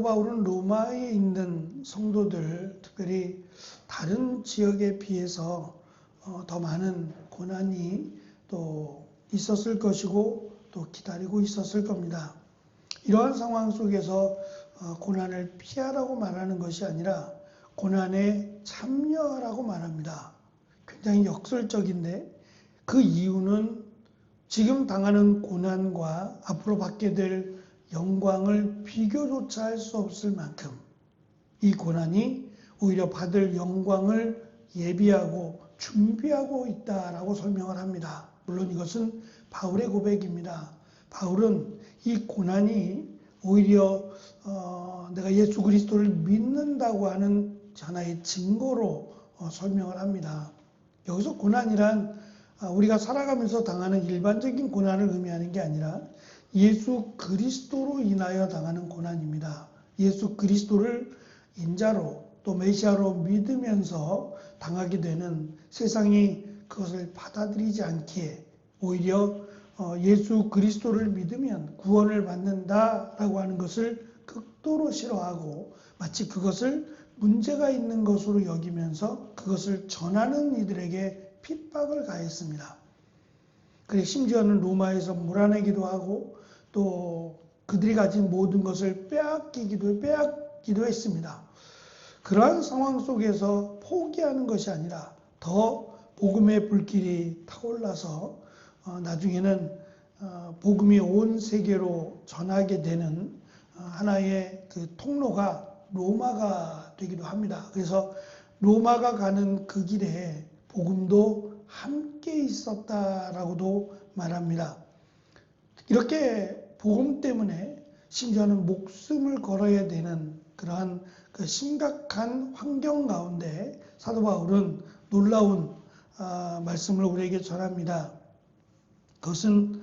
바울은 로마에 있는 성도들, 특별히 다른 지역에 비해서 더 많은 고난이 또 있었을 것이고 또 기다리고 있었을 겁니다. 이러한 상황 속에서 고난을 피하라고 말하는 것이 아니라 고난에 참여하라고 말합니다. 굉장히 역설적인데 그 이유는 지금 당하는 고난과 앞으로 받게 될 영광을 비교조차 할 수 없을 만큼 이 고난이 오히려 받을 영광을 예비하고 준비하고 있다라고 설명을 합니다. 물론 이것은 바울의 고백입니다. 바울은 이 고난이 오히려 내가 예수 그리스도를 믿는다고 하는 하나의 증거로 설명을 합니다. 여기서 고난이란 우리가 살아가면서 당하는 일반적인 고난을 의미하는 게 아니라 예수 그리스도로 인하여 당하는 고난입니다. 예수 그리스도를 인자로 또 메시아로 믿으면서 당하게 되는, 세상이 그것을 받아들이지 않기에 오히려 예수 그리스도를 믿으면 구원을 받는다라고 하는 것을 극도로 싫어하고 마치 그것을 문제가 있는 것으로 여기면서 그것을 전하는 이들에게 핍박을 가했습니다. 그래 심지어는 로마에서 몰아내기도 하고 또 그들이 가진 모든 것을 빼앗기도 했습니다. 그러한 상황 속에서 포기하는 것이 아니라 더 복음의 불길이 타올라서 나중에는 복음이 온 세계로 전하게 되는 하나의 그 통로가 로마가 되기도 합니다. 그래서 로마가 가는 그 길에 복음도 함께 있었다라고도 말합니다. 이렇게 복음 때문에 심지어는 목숨을 걸어야 되는 그러한 그 심각한 환경 가운데 사도 바울은 놀라운 말씀을 우리에게 전합니다. 그것은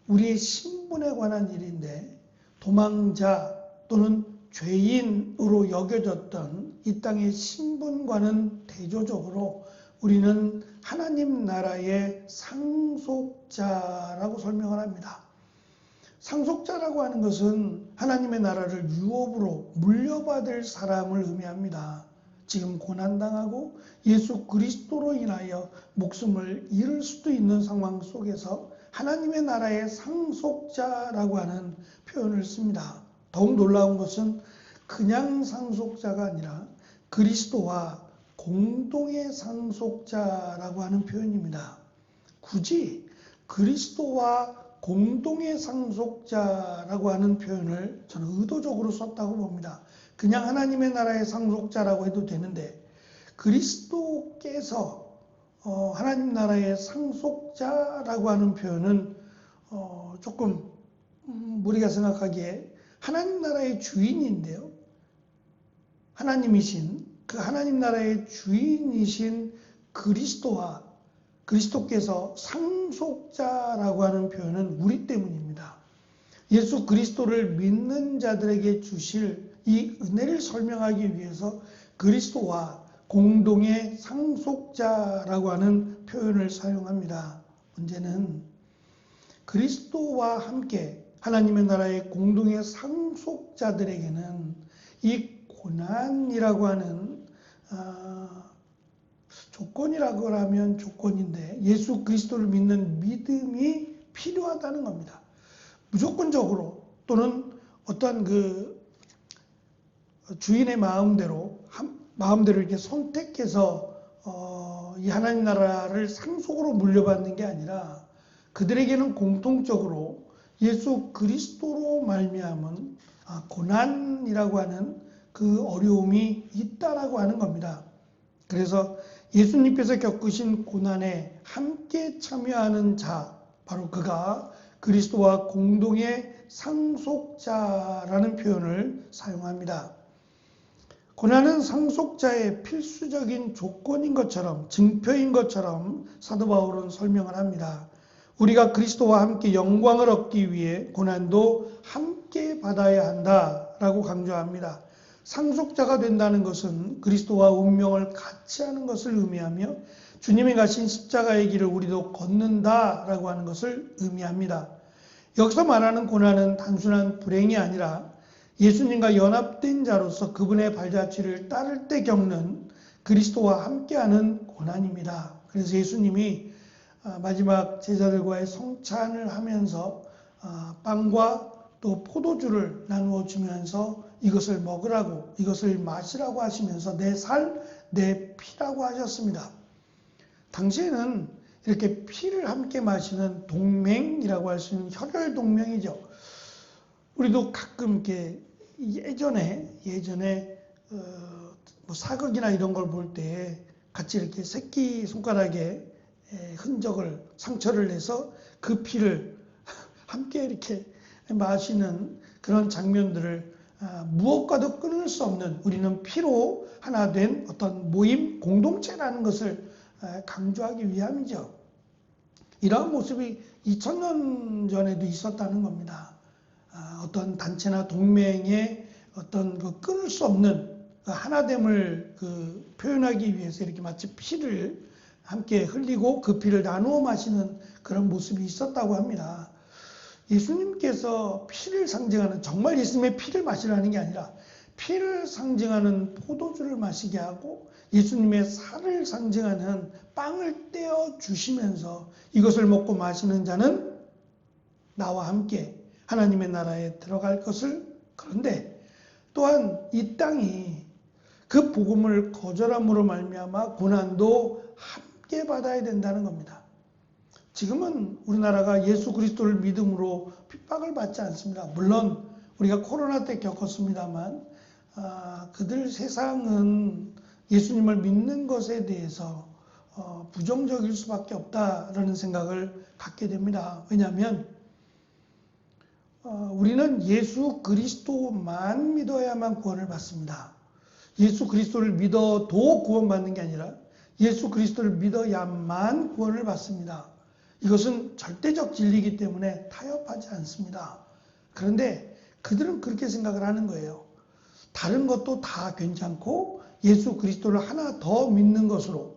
우리의 신분에 관한 일인데 도망자 또는 죄인으로 여겨졌던 이 땅의 신분과는 대조적으로 우리는 하나님 나라의 상속자라고 설명을 합니다. 상속자라고 하는 것은 하나님의 나라를 유업으로 물려받을 사람을 의미합니다. 지금 고난당하고 예수 그리스도로 인하여 목숨을 잃을 수도 있는 상황 속에서 하나님의 나라의 상속자라고 하는 표현을 씁니다. 더욱 놀라운 것은 그냥 상속자가 아니라 그리스도와 공동의 상속자라고 하는 표현입니다. 굳이 그리스도와 공동의 상속자라고 하는 표현을 저는 의도적으로 썼다고 봅니다. 그냥 하나님의 나라의 상속자라고 해도 되는데 그리스도께서 하나님 나라의 상속자라고 하는 표현은 조금 우리가 생각하기에 하나님 나라의 주인인데요. 하나님이신 그 하나님 나라의 주인이신 그리스도와 그리스도께서 상속자라고 하는 표현은 우리 때문입니다. 예수 그리스도를 믿는 자들에게 주실 이 은혜를 설명하기 위해서 그리스도와 공동의 상속자라고 하는 표현을 사용합니다. 문제는 그리스도와 함께 하나님의 나라의 공동의 상속자들에게는 이 고난이라고 하는 조건이라고 하면 조건인데 예수 그리스도를 믿는 믿음이 필요하다는 겁니다. 무조건적으로 또는 어떤 그 주인의 마음대로 이렇게 선택해서 이 하나님 나라를 상속으로 물려받는 게 아니라 그들에게는 공통적으로 예수 그리스도로 말미암은 고난이라고 하는 그 어려움이 있다라고 하는 겁니다. 그래서 예수님께서 겪으신 고난에 함께 참여하는 자, 바로 그가 그리스도와 공동의 상속자라는 표현을 사용합니다. 고난은 상속자의 필수적인 조건인 것처럼, 증표인 것처럼 사도 바울은 설명을 합니다. 우리가 그리스도와 함께 영광을 얻기 위해 고난도 함께 받아야 한다라고 강조합니다. 상속자가 된다는 것은 그리스도와 운명을 같이 하는 것을 의미하며 주님이 가신 십자가의 길을 우리도 걷는다라고 하는 것을 의미합니다. 여기서 말하는 고난은 단순한 불행이 아니라 예수님과 연합된 자로서 그분의 발자취를 따를 때 겪는 그리스도와 함께하는 고난입니다. 그래서 예수님이 마지막 제자들과의 성찬을 하면서 빵과 또 포도주를 나누어 주면서 이것을 먹으라고, 이것을 마시라고 하시면서 내 살, 내 피라고 하셨습니다. 당시에는 이렇게 피를 함께 마시는 동맹이라고 할 수 있는 혈혈 동맹이죠. 우리도 가끔 이렇게 예전에 뭐 사극이나 이런 걸 볼 때 같이 이렇게 새끼 손가락에 흔적을, 상처를 내서 그 피를 함께 이렇게 마시는 그런 장면들을 무엇과도 끊을 수 없는, 우리는 피로 하나 된 어떤 모임, 공동체라는 것을 강조하기 위함이죠. 이러한 모습이 2000년 전에도 있었다는 겁니다. 어떤 단체나 동맹의 어떤 그 끊을 수 없는 하나됨을 표현하기 위해서 이렇게 마치 피를 함께 흘리고 그 피를 나누어 마시는 그런 모습이 있었다고 합니다. 예수님께서 피를 상징하는, 정말 예수님의 피를 마시라는 게 아니라 피를 상징하는 포도주를 마시게 하고 예수님의 살을 상징하는 빵을 떼어 주시면서 이것을 먹고 마시는 자는 나와 함께 하나님의 나라에 들어갈 것을, 그런데 또한 이 땅이 그 복음을 거절함으로 말미암아 고난도 함께 받아야 된다는 겁니다. 지금은 우리나라가 예수 그리스도를 믿음으로 핍박을 받지 않습니다. 물론 우리가 코로나 때 겪었습니다만 그들 세상은 예수님을 믿는 것에 대해서 부정적일 수밖에 없다라는 생각을 갖게 됩니다. 왜냐하면 우리는 예수 그리스도만 믿어야만 구원을 받습니다. 예수 그리스도를 믿어도 구원받는 게 아니라 예수 그리스도를 믿어야만 구원을 받습니다. 이것은 절대적 진리이기 때문에 타협하지 않습니다. 그런데 그들은 그렇게 생각을 하는 거예요. 다른 것도 다 괜찮고 예수 그리스도를 하나 더 믿는 것으로,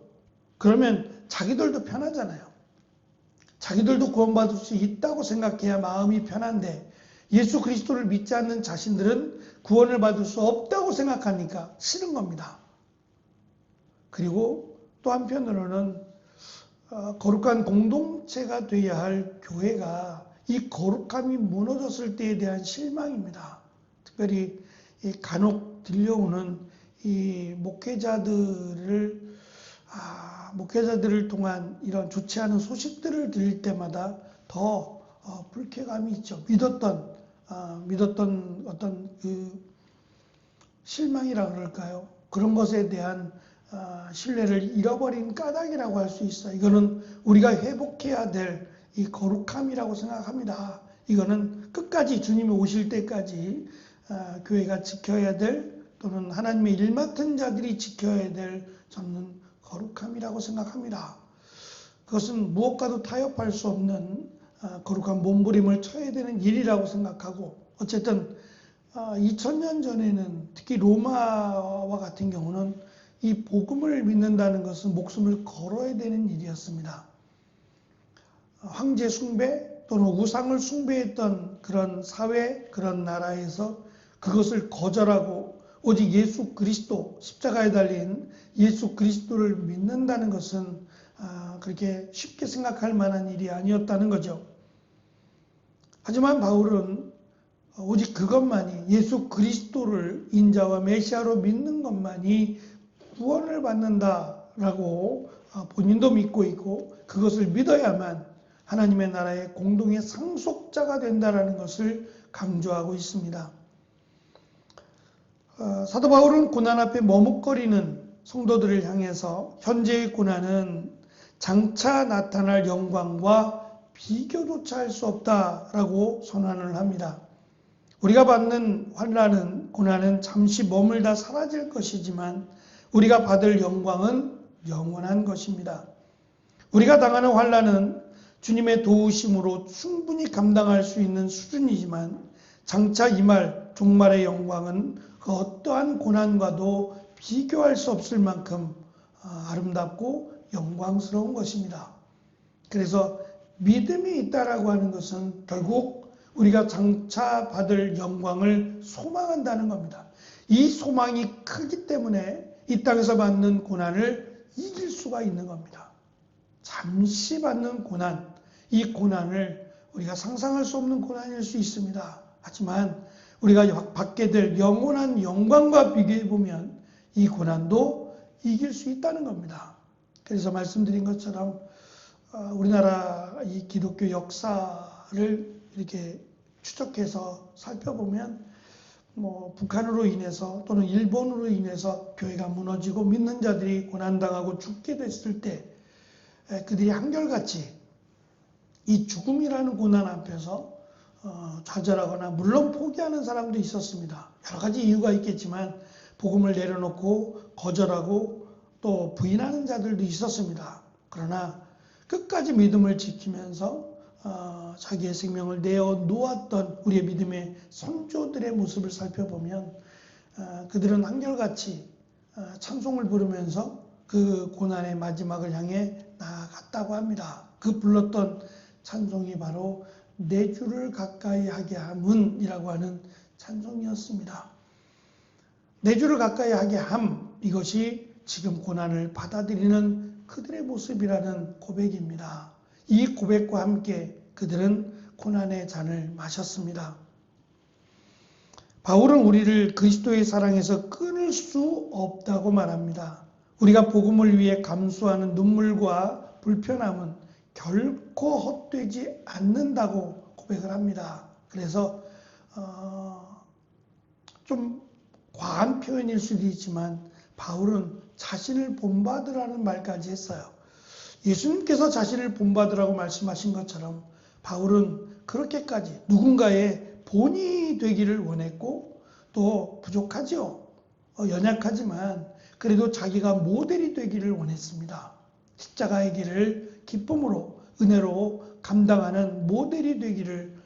그러면 자기들도 편하잖아요. 자기들도 구원받을 수 있다고 생각해야 마음이 편한데 예수 그리스도를 믿지 않는 자신들은 구원을 받을 수 없다고 생각하니까 싫은 겁니다. 그리고 또 한편으로는 거룩한 공동체가 되어야 할 교회가 이 거룩함이 무너졌을 때에 대한 실망입니다. 특별히 간혹 들려오는 이 목회자들을 통한 이런 좋지 않은 소식들을 들을 때마다 더 불쾌감이 있죠. 믿었던 어떤 그 실망이라 그럴까요? 그런 것에 대한 신뢰를 잃어버린 까닭이라고 할 수 있어요. 이거는 우리가 회복해야 될 이 거룩함이라고 생각합니다. 이거는 끝까지 주님이 오실 때까지 교회가 지켜야 될, 또는 하나님의 일 맡은 자들이 지켜야 될 저는 거룩함이라고 생각합니다. 그것은 무엇과도 타협할 수 없는 거룩한 몸부림을 쳐야 되는 일이라고 생각하고, 어쨌든 2000년 전에는 특히 로마와 같은 경우는 이 복음을 믿는다는 것은 목숨을 걸어야 되는 일이었습니다. 황제 숭배 또는 우상을 숭배했던 그런 사회, 그런 나라에서 그것을 거절하고 오직 예수 그리스도, 십자가에 달린 예수 그리스도를 믿는다는 것은 그렇게 쉽게 생각할 만한 일이 아니었다는 거죠. 하지만 바울은 오직 그것만이, 예수 그리스도를 인자와 메시아로 믿는 것만이 구원을 받는다라고 본인도 믿고 있고, 그것을 믿어야만 하나님의 나라의 공동의 상속자가 된다라는 것을 강조하고 있습니다. 사도 바울은 고난 앞에 머뭇거리는 성도들을 향해서 현재의 고난은 장차 나타날 영광과 비교조차 할 수 없다라고 선언을 합니다. 우리가 받는 환난은, 고난은 잠시 머물다 사라질 것이지만 우리가 받을 영광은 영원한 것입니다. 우리가 당하는 환난은 주님의 도우심으로 충분히 감당할 수 있는 수준이지만 장차 임할 종말의 영광은 그 어떠한 고난과도 비교할 수 없을 만큼 아름답고 영광스러운 것입니다. 그래서 믿음이 있다라고 하는 것은 결국 우리가 장차 받을 영광을 소망한다는 겁니다. 이 소망이 크기 때문에 이 땅에서 받는 고난을 이길 수가 있는 겁니다. 잠시 받는 고난, 이 고난을 우리가 상상할 수 없는 고난일 수 있습니다. 하지만 우리가 받게 될 영원한 영광과 비교해 보면 이 고난도 이길 수 있다는 겁니다. 그래서 말씀드린 것처럼 우리나라 이 기독교 역사를 이렇게 추적해서 살펴보면 북한으로 인해서 또는 일본으로 인해서 교회가 무너지고 믿는 자들이 고난당하고 죽게 됐을 때 그들이 한결같이 이 죽음이라는 고난 앞에서 좌절하거나 물론 포기하는 사람도 있었습니다. 여러 가지 이유가 있겠지만 복음을 내려놓고 거절하고 또 부인하는 자들도 있었습니다. 그러나 끝까지 믿음을 지키면서 자기의 생명을 내어 놓았던 우리의 믿음의 선조들의 모습을 살펴보면 그들은 한결같이 찬송을 부르면서 그 고난의 마지막을 향해 나아갔다고 합니다. 그 불렀던 찬송이 바로 내 주를 가까이 하게 함은 이라고 하는 찬송이었습니다. 내 주를 가까이 하게 함, 이것이 지금 고난을 받아들이는 그들의 모습이라는 고백입니다. 이 고백과 함께 그들은 고난의 잔을 마셨습니다. 바울은 우리를 그리스도의 사랑에서 끊을 수 없다고 말합니다. 우리가 복음을 위해 감수하는 눈물과 불편함은 결코 헛되지 않는다고 고백을 합니다. 그래서 좀 과한 표현일 수도 있지만 바울은 자신을 본받으라는 말까지 했어요. 예수님께서 자신을 본받으라고 말씀하신 것처럼 바울은 그렇게까지 누군가의 본이 되기를 원했고 또 부족하죠. 연약하지만 그래도 자기가 모델이 되기를 원했습니다. 십자가의 길을 기쁨으로 은혜로 감당하는 모델이 되기를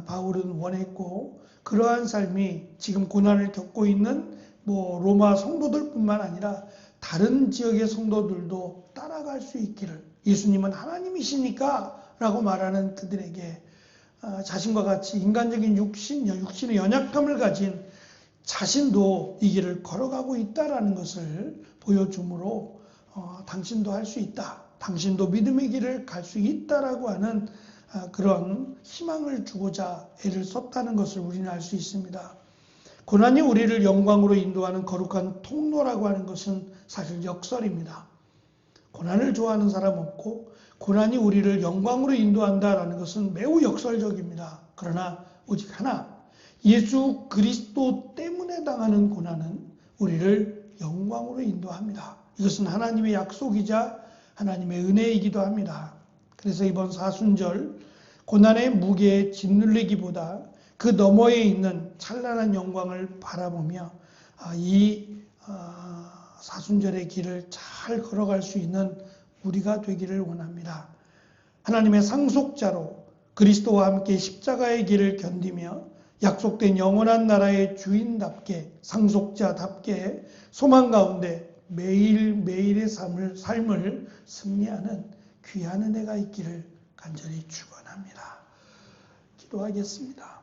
바울은 원했고 그러한 삶이 지금 고난을 겪고 있는 로마 성도들뿐만 아니라 다른 지역의 성도들도 따라갈 수 있기를 예수님은 하나님이시니까 라고 말하는 그들에게 자신과 같이 인간적인 육신의 연약함을 가진 자신도 이 길을 걸어가고 있다라는 것을 보여주므로 당신도 할 수 있다. 당신도 믿음의 길을 갈 수 있다라고 하는 그런 희망을 주고자 애를 썼다는 것을 우리는 알 수 있습니다. 고난이 우리를 영광으로 인도하는 거룩한 통로라고 하는 것은 사실 역설입니다. 고난을 좋아하는 사람 없고 고난이 우리를 영광으로 인도한다라는 것은 매우 역설적입니다. 그러나 오직 하나, 예수 그리스도 때문에 당하는 고난은 우리를 영광으로 인도합니다. 이것은 하나님의 약속이자 하나님의 은혜이기도 합니다. 그래서 이번 사순절 고난의 무게에 짓눌리기보다 그 너머에 있는 찬란한 영광을 바라보며 이 사순절의 길을 잘 걸어갈 수 있는 우리가 되기를 원합니다. 하나님의 상속자로 그리스도와 함께 십자가의 길을 견디며 약속된 영원한 나라의 주인답게 상속자답게 소망 가운데 매일매일의 삶을 승리하는 귀한 은혜가 있기를 간절히 축원합니다. 기도하겠습니다.